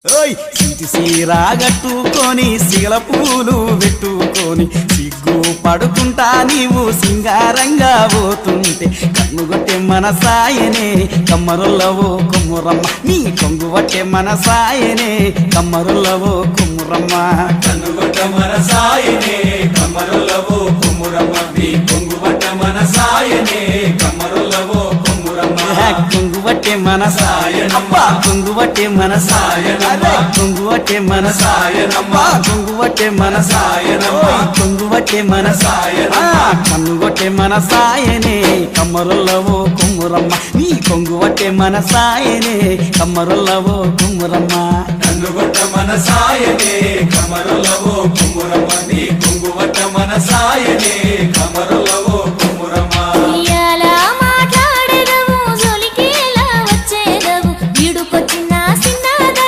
ఓయ్ సిటి సీరా గట్టుకొని సిగల పూలు పెట్టుకొని సిగ్గు పడుకుంటా నీవు సింగారంగా పోతుంటే కన్నుగొట్టే మన సాయనే కమ్మరుల్లవో కుమ్మురమ్మ నీ కొంగు పట్టే మన సాయనే కమ్మరుల్లవో కుమ్మురమ్మ కన్నుగొట్ట మన సాయనే కమ్మరుల్లవో కుమ్మురమ్మ నీ కొంగు పట్ట మన సాయనే కమ్మరుల్లవో కుమ్మురమ్మ కొంగు పట్టే మన సాయనమ్మ కొంగు పట్టే మన సాయనమ్మ కొంగు పట్టే మన సాయనమ్మ కొంగు పట్టే మన సాయనమ్మ కొంగు పట్టే మన సాయనమ్మ కన్ను కొట్టే మన సాయనే కమ్మరుల్లవో కుమ్మురమ్మ నీ కొంగు పట్టే మన సాయనే కమ్మరుల్లవో కుమ్మురమ్మ కన్నుగొట్ట మన సాయనే కమ్మరుల్లవో కుమ్మురమ్మ నీ కొంగు పట్ట మన సాయనే